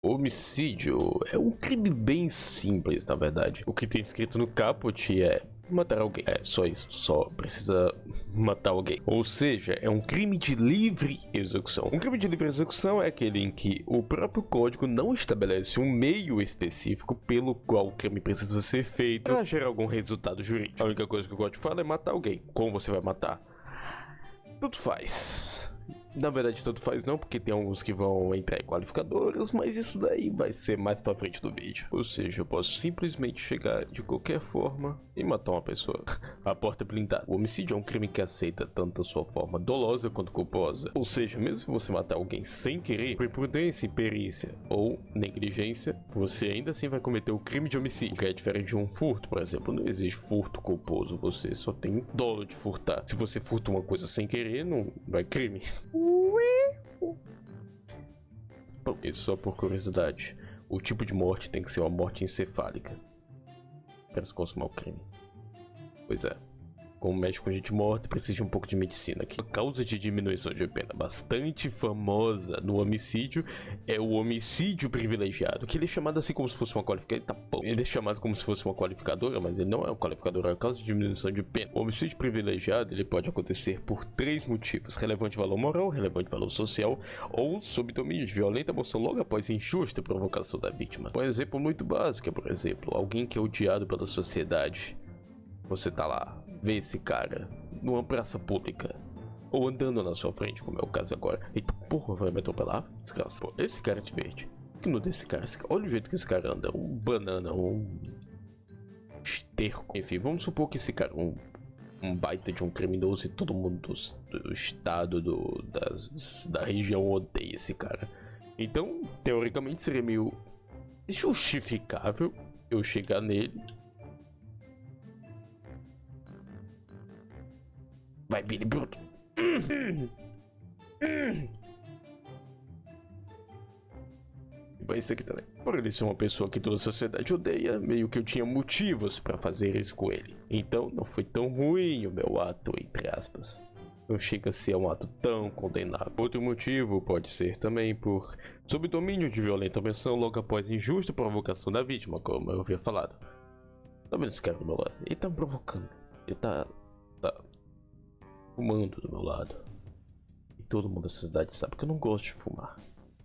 Homicídio é um crime bem simples, na verdade. O que tem escrito no caput é matar alguém. É só isso, só precisa matar alguém. Ou seja, é um crime de livre execução. Um crime de livre execução é aquele em que o próprio código não estabelece um meio específico pelo qual o crime precisa ser feito para gerar algum resultado jurídico. A única coisa que o código fala é matar alguém. Como você vai matar? Tanto faz. Na verdade, tanto faz não, porque tem alguns que vão entrar em qualificadores, mas isso daí vai ser mais pra frente do vídeo. Ou seja, eu posso simplesmente chegar de qualquer forma e matar uma pessoa. A porta é blindada. O homicídio é um crime que aceita tanto a sua forma dolosa quanto culposa. Ou seja, mesmo se você matar alguém sem querer, por imprudência, imperícia ou negligência, você ainda assim vai cometer o crime de homicídio, que é diferente de um furto, por exemplo. Não existe furto culposo, você só tem dolo de furtar. Se você furta uma coisa sem querer, não é crime. Bom, isso só por curiosidade. O tipo de morte tem que ser uma morte encefálica para se consumar o crime. Pois é. Como mexe com gente morta, precisa de um pouco de medicina aqui. A causa de diminuição de pena bastante famosa no homicídio é o homicídio privilegiado, que ele é chamado assim como se fosse uma qualificadora. Ele é chamado como se fosse uma qualificadora, mas ele não é uma qualificadora, é a causa de diminuição de pena. O homicídio privilegiado ele pode acontecer por 3 motivos: relevante valor moral, relevante valor social ou sob domínio de violenta emoção logo após injusta provocação da vítima. Um exemplo muito básico é, por exemplo, alguém que é odiado pela sociedade. Você tá lá, vê esse cara numa praça pública ou andando na sua frente, como é o caso agora. Eita porra, vai me atropelar? Desgraça. Pô, esse cara é diferente. O que não desse cara? Olha o jeito que esse cara anda. Um banana, um esterco. Enfim, vamos supor que esse cara um baita de um criminoso e todo mundo do estado, da região odeia esse cara. Então, teoricamente seria meio justificável eu chegar nele. Vai, Billy Bruto. E vai isso aqui também. Por ele ser uma pessoa que toda a sociedade odeia, meio que eu tinha motivos pra fazer isso com ele. Então não foi tão ruim o meu ato, entre aspas. Não chega a ser um ato tão condenável. Outro motivo pode ser também por sob domínio de violenta omissão logo após injusta provocação da vítima, como eu havia falado. Tá vendo esse cara do meu lado? Ele tá me provocando. Ele tá fumando do meu lado. E todo mundo dessa cidade sabe que eu não gosto de fumar.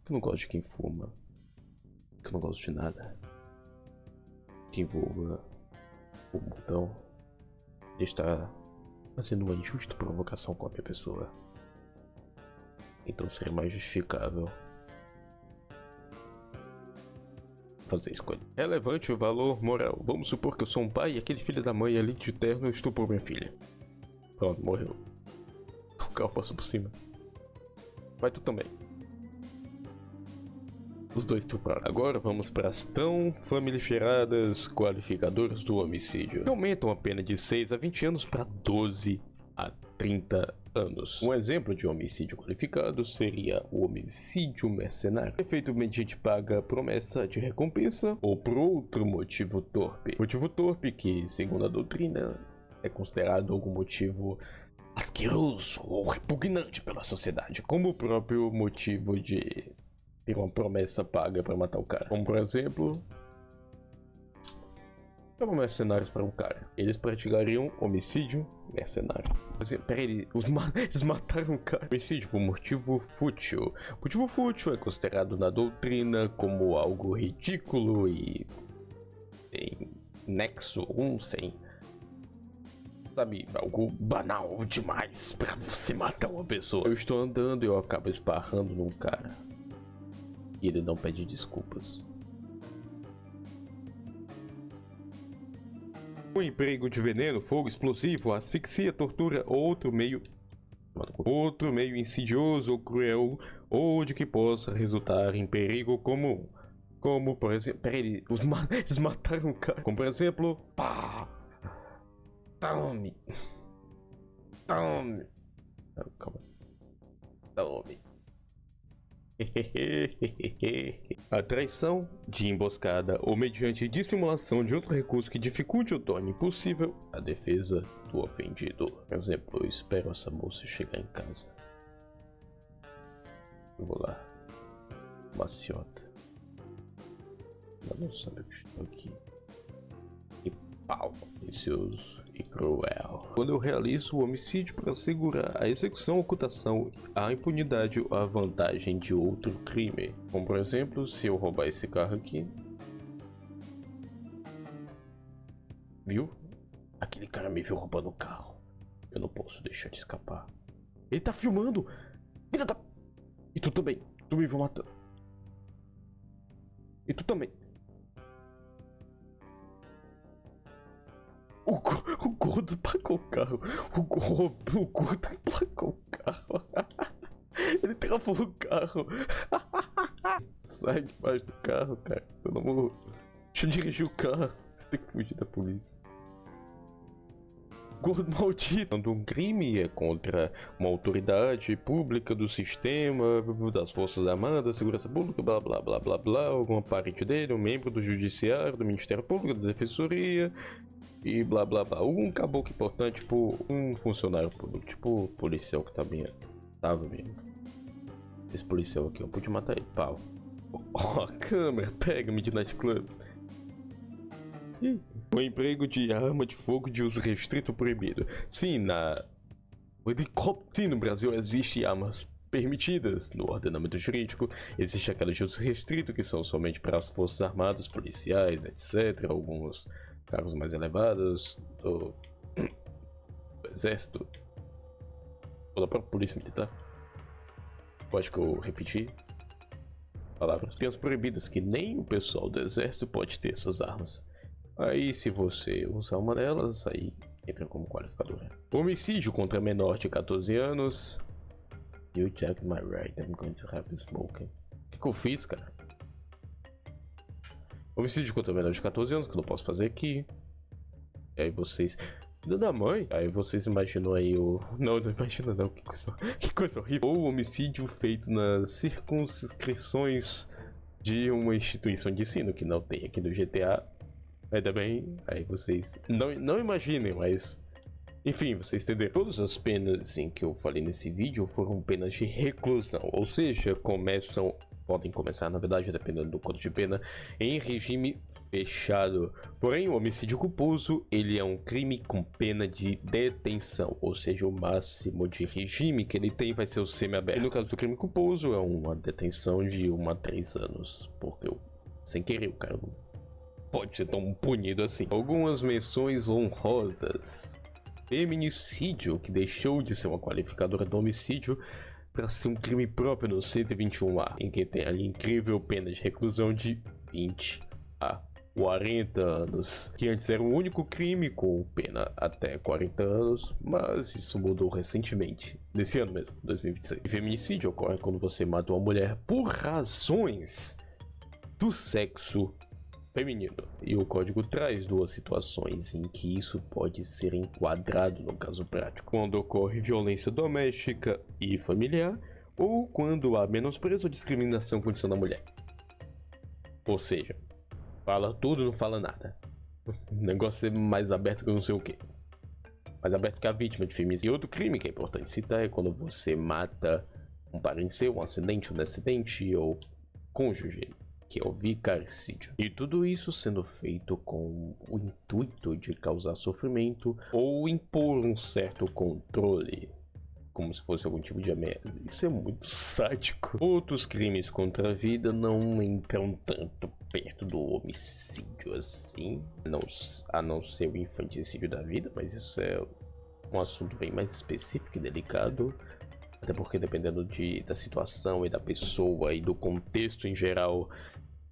Que eu não gosto de quem fuma. Que eu não gosto de nada que envolva fumo. Então, ele está fazendo uma injusta provocação com a minha pessoa. Então seria mais justificável fazer a escolha. Relevante o valor moral. Vamos supor que eu sou um pai e aquele filho da mãe ali de terno estuprou minha filha. Pronto, morreu. O carro passou por cima. Vai tu também. Os dois estupraram. Agora vamos para as tão famigeradas qualificadoras do homicídio. Que aumentam a pena de 6 a 20 anos para 12 a 30 anos. Um exemplo de homicídio qualificado seria o homicídio mercenário, feito mediante paga promessa de recompensa ou por outro motivo torpe. Motivo torpe que, segundo a doutrina, é considerado algum motivo asqueroso ou repugnante pela sociedade, como o próprio motivo de ter uma promessa paga para matar o cara. Como, por exemplo, chamam mercenários para um cara. Eles praticariam homicídio mercenário. Peraí, eles mataram um cara. Homicídio por motivo fútil. Motivo fútil é considerado na doutrina como algo ridículo e sem nexo algum, sem, sabe, algo banal demais pra você matar uma pessoa. Eu estou andando e eu acabo esbarrando num cara. E ele não pede desculpas. O emprego de veneno, fogo explosivo, asfixia, tortura ou outro meio insidioso ou cruel ou de que possa resultar em perigo comum. Como, por exemplo... Peraí, eles mataram um cara. Como, por exemplo... Pá! Tome! Tome! Não, calma. Tome! A traição de emboscada ou mediante dissimulação de outro recurso que dificulte ou torne impossível a defesa do ofendido. Por exemplo, eu espero essa moça chegar em casa. Eu vou lá. Maciota. Mas não sabe o que estou aqui. E pau, vicioso e cruel. Quando eu realizo o homicídio para assegurar a execução, ocultação, a impunidade ou a vantagem de outro crime. Como por exemplo, se eu roubar esse carro aqui. Viu? Aquele cara me viu roubando o carro. Eu não posso deixar de escapar. Ele tá filmando! Filha da... E tu também. Tu me viu matando. E tu também. O gordo placou o carro. O gordo placou o carro. Ele travou o carro. Sai debaixo do carro, cara. Pelo amor. Deixa eu dirigir o carro. Tem que fugir da polícia. Gordo maldito. Quando um crime é contra uma autoridade pública do sistema, das forças armadas, segurança pública, blá blá blá blá blá, alguma parente dele, um membro do judiciário, do Ministério Público, da Defensoria e blá blá blá. Um caboclo importante, tipo um funcionário público, tipo o policial que tava vendo. Esse policial aqui, eu pude matar ele, pau. Ó, a câmera, pega Midnight Club. O emprego de arma de fogo de uso restrito proibido. Sim, no Brasil existe armas permitidas no ordenamento jurídico. Existe aquelas de uso restrito que são somente para as forças armadas, policiais, etc. Alguns cargos mais elevados do exército ou da própria polícia militar. Pode que eu repetir? Palavras. Tem as proibidas que nem o pessoal do exército pode ter essas armas. Aí se você usar uma delas, aí entra como qualificadora. Homicídio contra menor de 14 anos. You check my right, I'm going to have you smoking. O que eu fiz, cara? Homicídio contra menor de 14 anos, que eu não posso fazer aqui. E aí vocês... Filho da mãe. Aí vocês imaginam aí o... Não imagina não, que coisa horrível. Ou homicídio feito nas circunscrições de uma instituição de ensino, que não tem aqui no GTA. Ainda bem, aí vocês não imaginem, mas enfim, vocês entenderam. Todas as penas em que eu falei nesse vídeo foram penas de reclusão, ou seja, podem começar, na verdade, dependendo do quanto de pena, em regime fechado. Porém, o homicídio culposo, ele é um crime com pena de detenção, ou seja, o máximo de regime que ele tem vai ser o semiaberto. E no caso do crime culposo, é uma detenção de 1 a 3 anos, porque sem querer o cara não pode ser tão punido assim. Algumas menções honrosas. Feminicídio, que deixou de ser uma qualificadora do homicídio para ser um crime próprio no 121A, em que tem a incrível pena de reclusão de 20 a 40 anos, que antes era o único crime com pena até 40 anos, mas isso mudou recentemente, nesse ano mesmo, 2026. E feminicídio ocorre quando você mata uma mulher por razões do sexo feminino. E o código traz 2 situações em que isso pode ser enquadrado no caso prático. Quando ocorre violência doméstica e familiar, ou quando há menosprezo ou discriminação com condição da mulher. Ou seja, fala tudo, não fala nada. O negócio é mais aberto que eu não sei o que. Mais aberto que a vítima de feminicídio. E outro crime que é importante citar é quando você mata um parente seu, um ascendente, um descendente ou cônjuge, que é o vicaricídio. E tudo isso sendo feito com o intuito de causar sofrimento ou impor um certo controle, como se fosse algum tipo de ameaça. Isso é muito sádico. Outros crimes contra a vida não entram tanto perto do homicídio assim, a não ser o infanticídio da vida, mas isso é um assunto bem mais específico e delicado. Até porque dependendo da situação e da pessoa e do contexto em geral,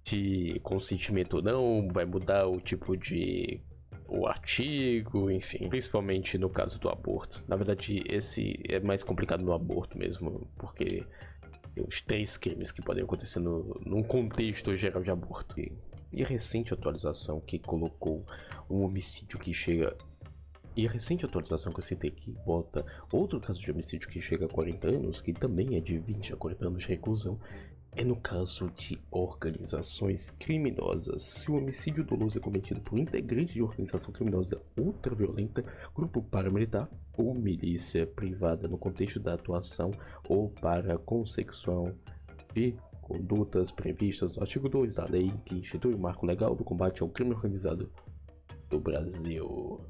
de consentimento ou não, vai mudar o tipo de... o artigo, enfim. Principalmente no caso do aborto. Na verdade, esse é mais complicado no aborto mesmo, porque tem os 3 crimes que podem acontecer num contexto geral de aborto. E a recente atualização que colocou um homicídio que chega... E a recente atualização que eu citei aqui bota outro caso de homicídio que chega a 40 anos, que também é de 20 a 40 anos de reclusão, é no caso de organizações criminosas. Se o homicídio doloso é cometido por integrante de organização criminosa ultraviolenta, grupo paramilitar ou milícia privada no contexto da atuação ou para consecução de condutas previstas no artigo 2 da lei que institui o marco legal do combate ao crime organizado do Brasil.